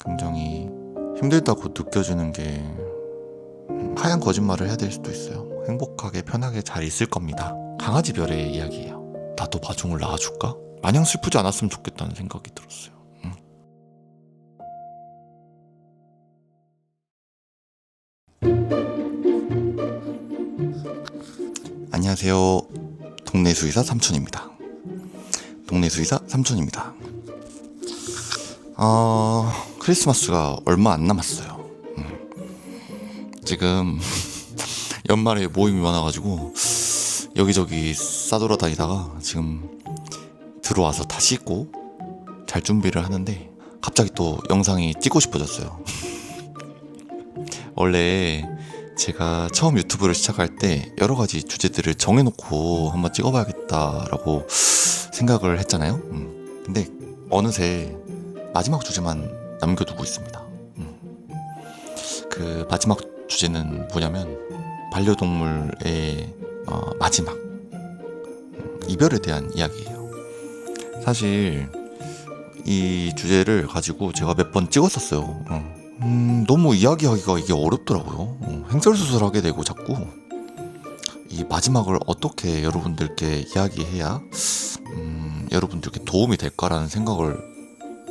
굉장히 힘들다고 느껴지는 게 하얀 거짓말을 해야 될 수도 있어요. 행복하게 편하게 잘 있을 겁니다. 강아지 별의 이야기예요. 나도 마중을 낳아줄까? 마냥 슬프지 않았으면 좋겠다는 생각이 들었어요. 안녕하세요. 동네 수의사 삼촌입니다. 동네 수의사 삼촌입니다. 크리스마스가 얼마 안 남았어요. 지금 연말에 모임이 많아가지고 여기저기 싸돌아다니다가 지금 들어와서 다 씻고 잘 준비를 하는데 갑자기 또 영상이 찍고 싶어졌어요. 원래 제가 처음 유튜브를 시작할 때 여러 가지 주제들을 정해놓고 한번 찍어봐야겠다라고 생각을 했잖아요. 근데 어느새 마지막 주제만 남겨두고 있습니다. 그 마지막 주제는 뭐냐면 반려동물의 마지막 이별에 대한 이야기예요. 사실 이 주제를 가지고 제가 몇 번 찍었었어요. 너무 이야기하기가 이게 어렵더라고요. 횡설수설하게 되고 자꾸 이 마지막을 어떻게 여러분들께 이야기해야 여러분들께 도움이 될까라는 생각을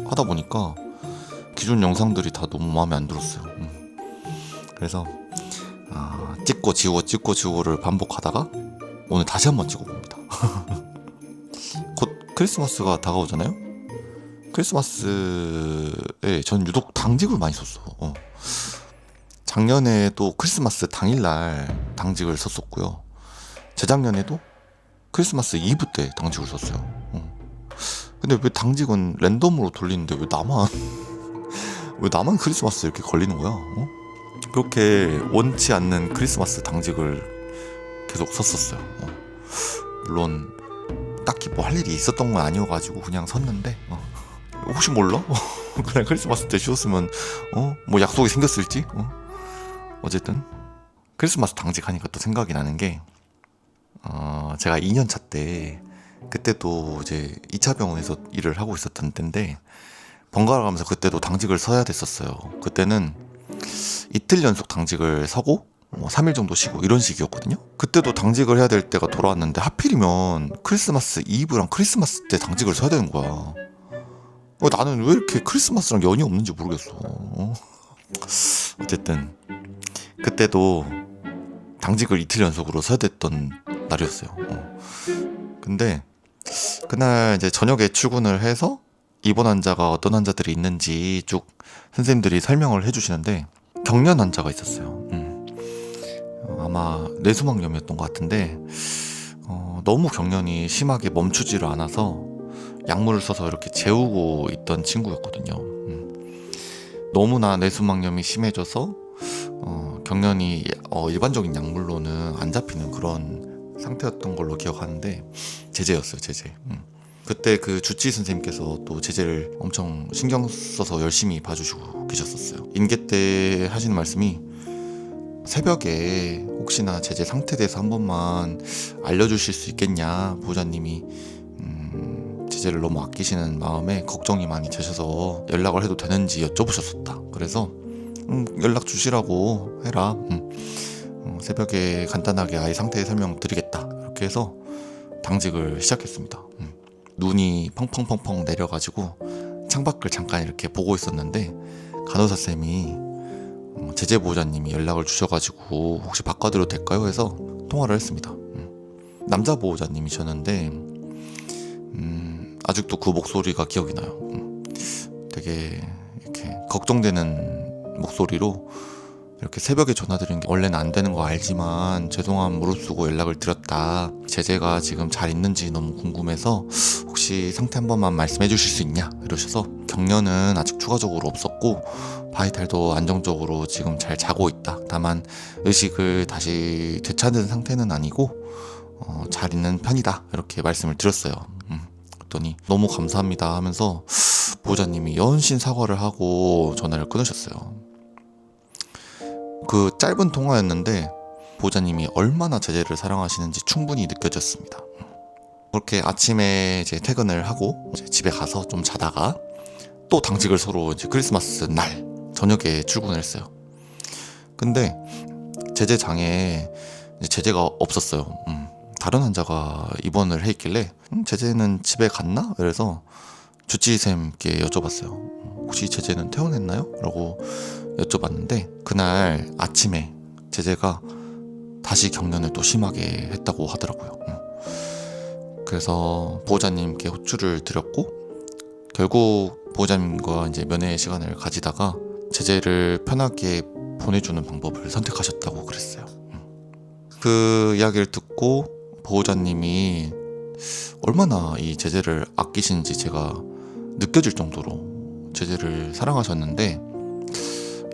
하다 보니까 기존 영상들이 다 너무 마음에 안 들었어요. 그래서 찍고 지우고를 반복하다가 오늘 다시 한번 찍어봅니다. 곧 크리스마스가 다가오잖아요. 크리스마스에 전 유독 당직을 많이 썼어. 작년에도 크리스마스 당일날 당직을 썼었고요. 재작년에도 크리스마스 이브 때 당직을 썼어요. 근데 왜 당직은 랜덤으로 돌리는데 왜 나만 크리스마스 이렇게 걸리는 거야? 그렇게 원치 않는 크리스마스 당직을 계속 썼었어요. 물론 딱히 뭐 할 일이 있었던 건 아니어가지고 그냥 섰는데 혹시 몰라? 그냥 크리스마스 때 쉬었으면 뭐 약속이 생겼을지? 어쨌든 크리스마스 당직하니까 또 생각이 나는 게 제가 2년차 때 그때도 이제 2차 병원에서 일을 하고 있었던 때인데 번갈아 가면서 그때도 당직을 서야 됐었어요. 그때는 이틀 연속 당직을 서고 3일 정도 쉬고 이런 식이었거든요. 그때도 당직을 해야 될 때가 돌아왔는데 하필이면 크리스마스 이브랑 크리스마스 때 당직을 서야 되는 거야. 나는 왜 이렇게 크리스마스랑 연이 없는지 모르겠어. 어쨌든 그때도 당직을 이틀 연속으로 서야 됐던 날이었어요. 근데 그날 이제 저녁에 출근을 해서 입원 환자가 어떤 환자들이 있는지 쭉 선생님들이 설명을 해주시는데 경련 환자가 있었어요. 아마 뇌수막염이었던 것 같은데 너무 경련이 심하게 멈추지를 않아서 약물을 써서 이렇게 재우고 있던 친구였거든요. 너무나 뇌수막염이 심해져서 경련이 일반적인 약물로는 안 잡히는 그런 상태였던 걸로 기억하는데 제재였어요. 제재. 그때 그 주治医 선생님께서 또 제재를 엄청 신경 써서 열심히 봐주시고 계셨었어요. 인계 때 하시는 말씀이 새벽에 혹시나 제재 상태에 대해서 한 번만 알려주실 수 있겠냐, 보호자님이 제재를 너무 아끼시는 마음에 걱정이 많이 되셔서 연락을 해도 되는지 여쭤보셨었다. 그래서 연락 주시라고 해라. 새벽에 간단하게 아이 상태 설명 드리겠다. 이렇게 해서 당직을 시작했습니다. 눈이 펑펑펑펑 내려가지고 창밖을 잠깐 이렇게 보고 있었는데 간호사 쌤이 제재 보호자님이 연락을 주셔가지고 혹시 바꿔드려도 될까요? 해서 통화를 했습니다. 남자 보호자님이셨는데 아직도 그 목소리가 기억이 나요. 되게 이렇게 걱정되는 목소리로 이렇게 새벽에 전화드린 게 원래는 안 되는 거 알지만 죄송함 무릅쓰고 연락을 드렸다. 제재가 지금 잘 있는지 너무 궁금해서 혹시 상태 한 번만 말씀해 주실 수 있냐 이러셔서 경련은 아직 추가적으로 없었고 바이탈도 안정적으로 지금 잘 자고 있다. 다만 의식을 다시 되찾은 상태는 아니고 잘 있는 편이다. 이렇게 말씀을 드렸어요. 그랬더니 너무 감사합니다 하면서 보호자님이 연신 사과를 하고 전화를 끊으셨어요. 그 짧은 통화였는데 보호자님이 얼마나 제재를 사랑하시는지 충분히 느껴졌습니다. 그렇게 아침에 이제 퇴근을 하고 이제 집에 가서 좀 자다가 또 당직을 서로 이제 크리스마스 날 저녁에 출근을 했어요. 근데 제재장에 제재가 없었어요. 다른 환자가 입원을 해 있길래 제재는 집에 갔나? 그래서 주치의쌤께 여쭤봤어요. 혹시 제재는 퇴원했나요? 라고 여쭤봤는데 그날 아침에 제재가 다시 경련을 또 심하게 했다고 하더라고요. 그래서 보호자님께 호출을 드렸고 결국 보호자님과 이제 면회 시간을 가지다가 제재를 편하게 보내주는 방법을 선택하셨다고 그랬어요. 그 이야기를 듣고 보호자님이 얼마나 이 제재를 아끼시는지 제가 느껴질 정도로 제재를 사랑하셨는데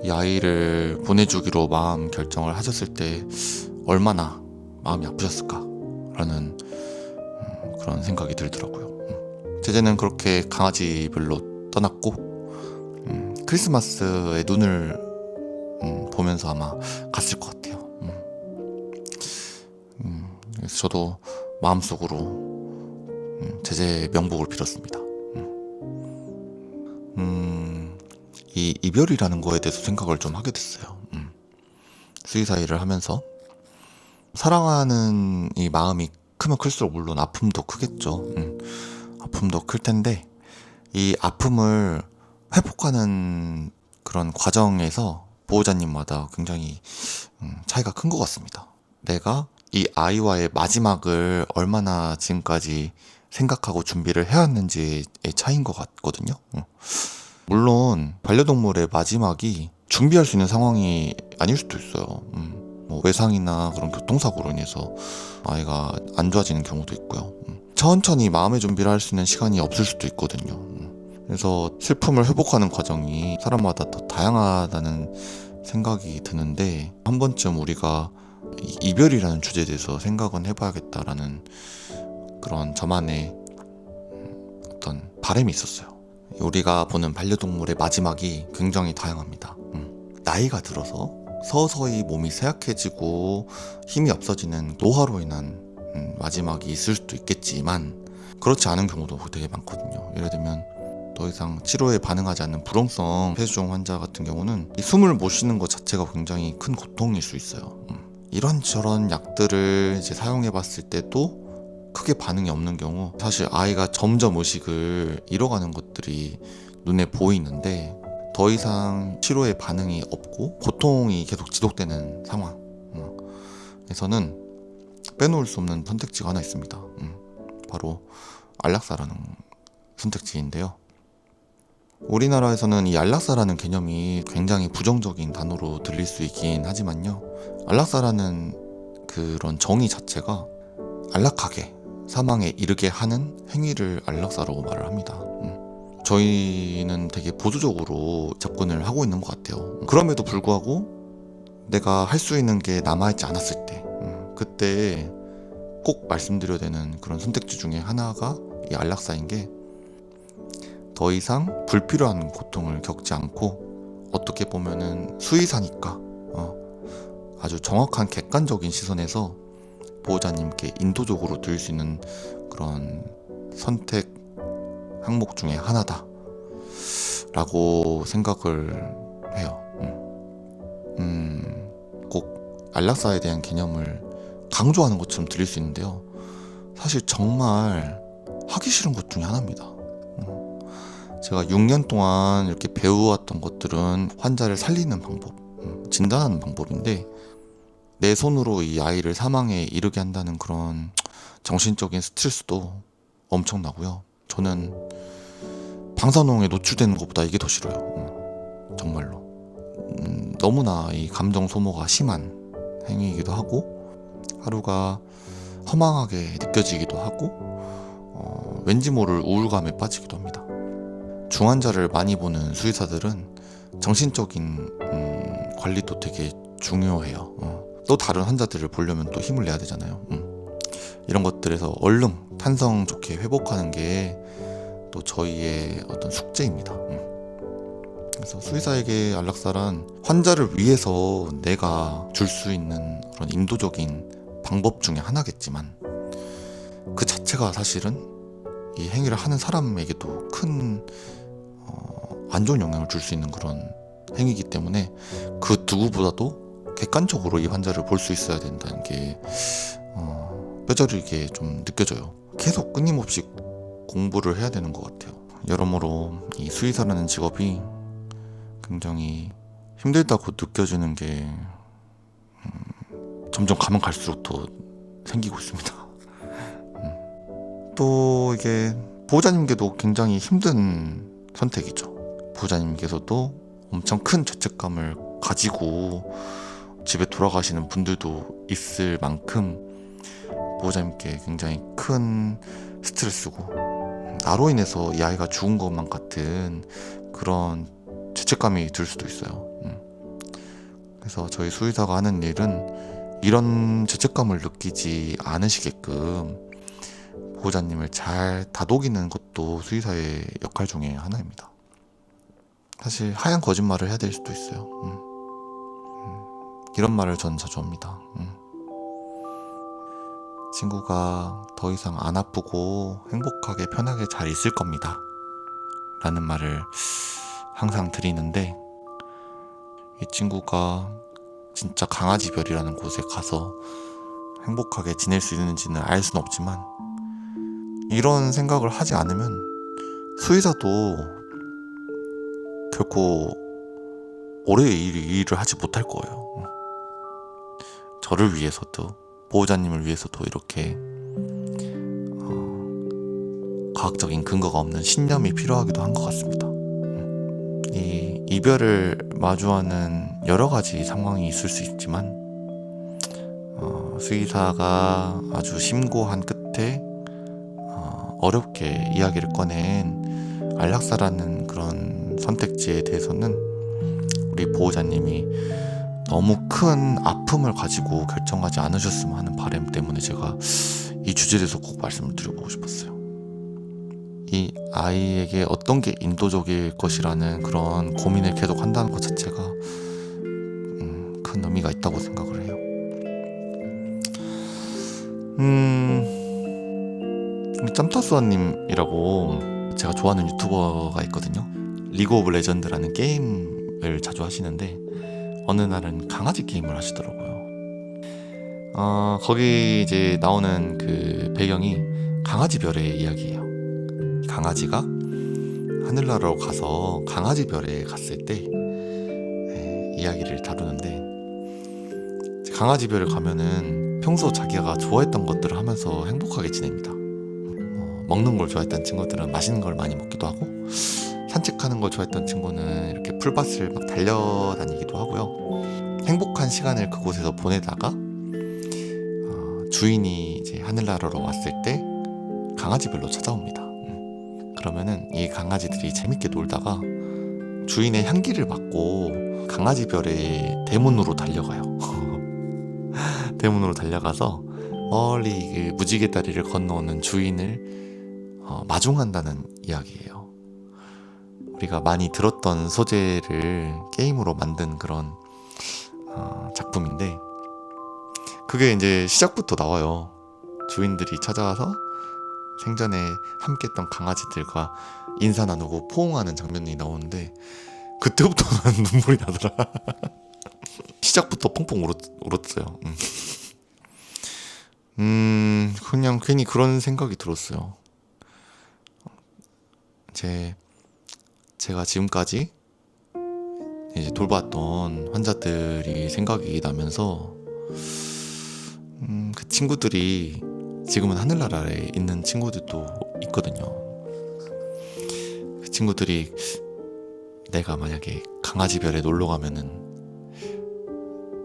이 아이를 보내주기로 마음 결정을 하셨을 때 얼마나 마음이 아프셨을까라는 그런 생각이 들더라고요. 제재는 그렇게 강아지별로 떠났고 크리스마스의 눈을 보면서 아마 갔을 것 같아요. 그래서 저도 마음속으로 제재 명복을 빌었습니다. 이 이별이라는 거에 대해서 생각을 좀 하게 됐어요. 수의사일을 하면서 사랑하는 이 마음이 크면 클수록 물론 아픔도 크겠죠. 아픔도 클 텐데 이 아픔을 회복하는 그런 과정에서 보호자님마다 굉장히 차이가 큰 것 같습니다. 내가 이 아이와의 마지막을 얼마나 지금까지 생각하고 준비를 해왔는지의 차이인 것 같거든요. 물론 반려동물의 마지막이 준비할 수 있는 상황이 아닐 수도 있어요. 뭐 외상이나 그런 교통사고로 인해서 아이가 안 좋아지는 경우도 있고요. 천천히 마음의 준비를 할 수 있는 시간이 없을 수도 있거든요. 그래서 슬픔을 회복하는 과정이 사람마다 더 다양하다는 생각이 드는데 한 번쯤 우리가 이별이라는 주제에 대해서 생각은 해봐야겠다라는 그런 저만의 어떤 바람이 있었어요. 우리가 보는 반려동물의 마지막이 굉장히 다양합니다. 나이가 들어서 서서히 몸이 쇠약해지고 힘이 없어지는 노화로 인한 마지막이 있을 수도 있겠지만 그렇지 않은 경우도 되게 많거든요. 예를 들면 더 이상 치료에 반응하지 않는 불응성 폐수종 환자 같은 경우는 이 숨을 못 쉬는 것 자체가 굉장히 큰 고통일 수 있어요. 이런저런 약들을 이제 사용해 봤을 때도 크게 반응이 없는 경우 사실 아이가 점점 의식을 잃어가는 것들이 눈에 보이는데 더 이상 치료에 반응이 없고 고통이 계속 지속되는 상황에서는 빼놓을 수 없는 선택지가 하나 있습니다. 바로 안락사라는 선택지인데요. 우리나라에서는 이 안락사라는 개념이 굉장히 부정적인 단어로 들릴 수 있긴 하지만요. 안락사라는 그런 정의 자체가 안락하게 사망에 이르게 하는 행위를 안락사라고 말을 합니다. 저희는 되게 보수적으로 접근을 하고 있는 것 같아요. 그럼에도 불구하고 내가 할 수 있는 게 남아있지 않았을 때 그때 꼭 말씀드려야 되는 그런 선택지 중에 하나가 이 안락사인 게 더 이상 불필요한 고통을 겪지 않고 어떻게 보면은 수의사니까 아주 정확한 객관적인 시선에서 보호자님께 인도적으로 드릴 수 있는 그런 선택 항목 중에 하나다 라고 생각을 해요. 꼭 안락사에 대한 개념을 강조하는 것처럼 들릴 수 있는데요, 사실 정말 하기 싫은 것 중에 하나입니다. 제가 6년 동안 이렇게 배워왔던 것들은 환자를 살리는 방법, 진단하는 방법인데 내 손으로 이 아이를 사망에 이르게 한다는 그런 정신적인 스트레스도 엄청나고요. 저는 방사능에 노출되는 것보다 이게 더 싫어요. 정말로. 너무나 이 감정 소모가 심한 행위이기도 하고 하루가 허망하게 느껴지기도 하고 왠지 모를 우울감에 빠지기도 합니다. 중환자를 많이 보는 수의사들은 정신적인 관리도 되게 중요해요. 또 다른 환자들을 보려면 또 힘을 내야 되잖아요. 이런 것들에서 얼른 탄성 좋게 회복하는 게 또 저희의 어떤 숙제입니다. 그래서 수의사에게 안락사란 환자를 위해서 내가 줄 수 있는 그런 인도적인 방법 중에 하나겠지만 그 자체가 사실은 이 행위를 하는 사람에게도 큰 안 좋은 영향을 줄 수 있는 그런 행위이기 때문에 그 누구보다도 객관적으로 이 환자를 볼 수 있어야 된다는 게 뼈저리게 좀 느껴져요. 계속 끊임없이 공부를 해야 되는 것 같아요. 여러모로 이 수의사라는 직업이 굉장히 힘들다고 느껴지는 게 점점 가면 갈수록 더 생기고 있습니다. 또 이게 보호자님께도 굉장히 힘든 선택이죠. 보호자님께서도 엄청 큰 죄책감을 가지고 집에 돌아가시는 분들도 있을 만큼 보호자님께 굉장히 큰 스트레스고, 나로 인해서 이 아이가 죽은 것만 같은 그런 죄책감이 들 수도 있어요. 그래서 저희 수의사가 하는 일은 이런 죄책감을 느끼지 않으시게끔 보호자님을 잘 다독이는 것도 수의사의 역할 중에 하나입니다. 사실 하얀 거짓말을 해야 될 수도 있어요. 이런 말을 전 자주 합니다. 친구가 더 이상 안 아프고 행복하게 편하게 잘 있을 겁니다 라는 말을 항상 드리는데, 이 친구가 진짜 강아지별이라는 곳에 가서 행복하게 지낼 수 있는지는 알 수는 없지만, 이런 생각을 하지 않으면 수의사도 결코 오래 이 일을 하지 못할 거예요. 저를 위해서도 보호자님을 위해서도 이렇게 과학적인 근거가 없는 신념이 필요하기도 한 것 같습니다. 이 이별을 마주하는 여러 가지 상황이 있을 수 있지만 수의사가 아주 심고한 끝에 어렵게 이야기를 꺼낸 안락사라는 그런 선택지에 대해서는 우리 보호자님이 너무 큰 아픔을 가지고 결정하지 않으셨으면 하는 바람 때문에 제가 이 주제에 대해서 꼭 말씀을 드려보고 싶었어요. 이 아이에게 어떤 게 인도적일 것이라는 그런 고민을 계속 한다는 것 자체가 큰 의미가 있다고 생각을 해요. 짬타수아님이라고 제가 좋아하는 유튜버가 있거든요. 리그 오브 레전드라는 게임을 자주 하시는데 어느 날은 강아지 게임을 하시더라고요. 거기 이제 나오는 그 배경이 강아지별의 이야기예요. 강아지가 하늘나라로 가서 강아지별에 갔을 때 이야기를 다루는데, 강아지별에 가면은 평소 자기가 좋아했던 것들을 하면서 행복하게 지냅니다. 먹는 걸 좋아했던 친구들은 맛있는 걸 많이 먹기도 하고, 산책하는 걸 좋아했던 친구는 이렇게 풀밭을 막 달려다니기도 하고요. 행복한 시간을 그곳에서 보내다가 주인이 이제 하늘나라로 왔을 때 강아지별로 찾아옵니다. 그러면은 이 강아지들이 재밌게 놀다가 주인의 향기를 맡고 강아지별의 대문으로 달려가요. 대문으로 달려가서 멀리 그 무지개 다리를 건너오는 주인을 마중한다는 이야기예요. 우리가 많이 들었던 소재를 게임으로 만든 그런 작품인데, 그게 이제 시작부터 나와요. 주인들이 찾아와서 생전에 함께했던 강아지들과 인사 나누고 포옹하는 장면이 나오는데, 그때부터 난 눈물이 나더라. 시작부터 펑펑 울었어요. 그냥 괜히 그런 생각이 들었어요. 제가 지금까지 이제 돌봤던 환자들이 생각이 나면서 그 친구들이 지금은 하늘나라에 있는 친구들도 있거든요. 그 친구들이 내가 만약에 강아지별에 놀러 가면은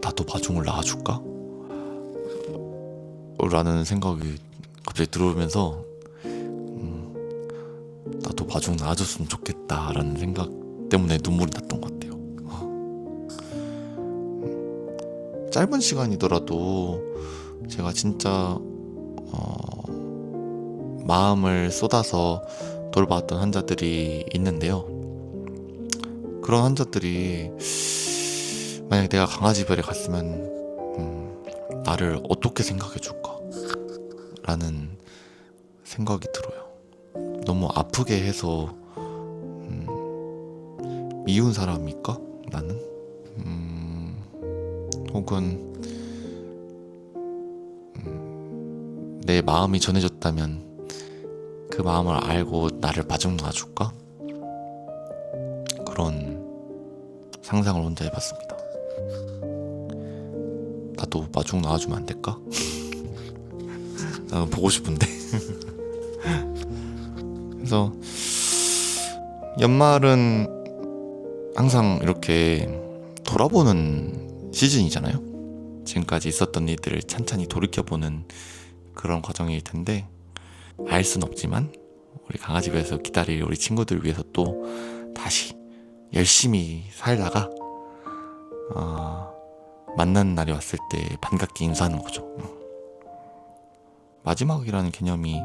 나도 마중을 낳아줄까? 라는 생각이 갑자기 들어오면서 나도 마중 낳아줬으면 좋겠다 라는 생각 때문에 눈물이 났던 것 같아요. 짧은 시간이더라도 제가 진짜 마음을 쏟아서 돌봐왔던 환자들이 있는데요. 그런 환자들이 만약에 내가 강아지별에 갔으면 나를 어떻게 생각해 줄까? 라는 생각이 들어요. 너무 아프게 해서 미운 사람일까? 나는? 혹은 내 마음이 전해졌다면 그 마음을 알고 나를 마중 나와줄까? 그런 상상을 혼자 해봤습니다. 나도 마중 나와주면 안 될까? 나는 보고 싶은데. 그래서 연말은 항상 이렇게 돌아보는 시즌이잖아요. 지금까지 있었던 일들을 찬찬히 돌이켜보는 그런 과정일 텐데, 알 순 없지만 우리 강아지배에서 기다릴 우리 친구들 위해서 또 다시 열심히 살다가 만나는 날이 왔을 때 반갑게 인사하는 거죠. 마지막이라는 개념이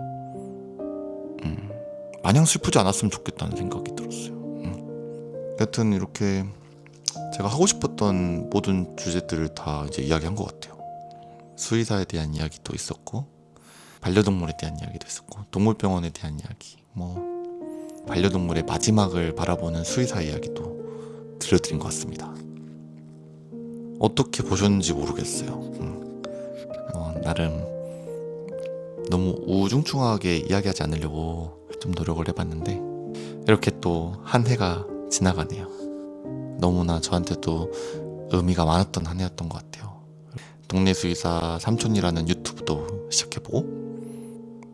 마냥 슬프지 않았으면 좋겠다는 생각이 들었어요. 여튼 이렇게 제가 하고 싶었던 모든 주제들을 다 이제 이야기한 것 같아요. 수의사에 대한 이야기도 있었고, 반려동물에 대한 이야기도 있었고, 동물병원에 대한 이야기, 반려동물의 마지막을 바라보는 수의사 이야기도 들려드린 것 같습니다. 어떻게 보셨는지 모르겠어요. 나름 너무 우중충하게 이야기하지 않으려고 좀 노력을 해봤는데, 이렇게 또 한 해가 지나가네요. 너무나 저한테도 의미가 많았던 한 해였던 것 같아요. 동네 수의사 삼촌이라는 유튜브도 시작해보고,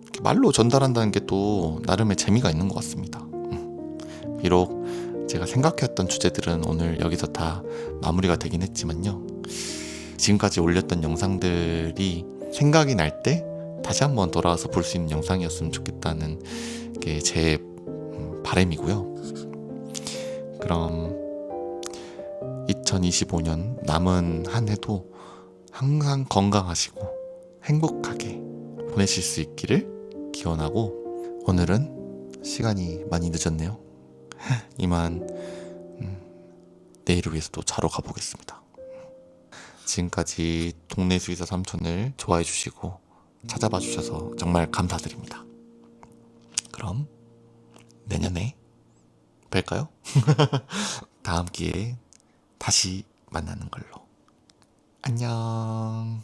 이렇게 말로 전달한다는 게 또 나름의 재미가 있는 것 같습니다. 비록 제가 생각해왔던 주제들은 오늘 여기서 다 마무리가 되긴 했지만요, 지금까지 올렸던 영상들이 생각이 날 때 다시 한번 돌아와서 볼 수 있는 영상이었으면 좋겠다는 게 제 바람이고요. 그럼 2025년 남은 한 해도 항상 건강하시고 행복하게 보내실 수 있기를 기원하고, 오늘은 시간이 많이 늦었네요. 이만 내일을 위해서 또 자러 가보겠습니다. 지금까지 동네 수의사 삼촌을 좋아해 주시고 찾아봐 주셔서 정말 감사드립니다. 그럼 내년에 뵐까요? 다음 기회에 다시 만나는 걸로. 안녕.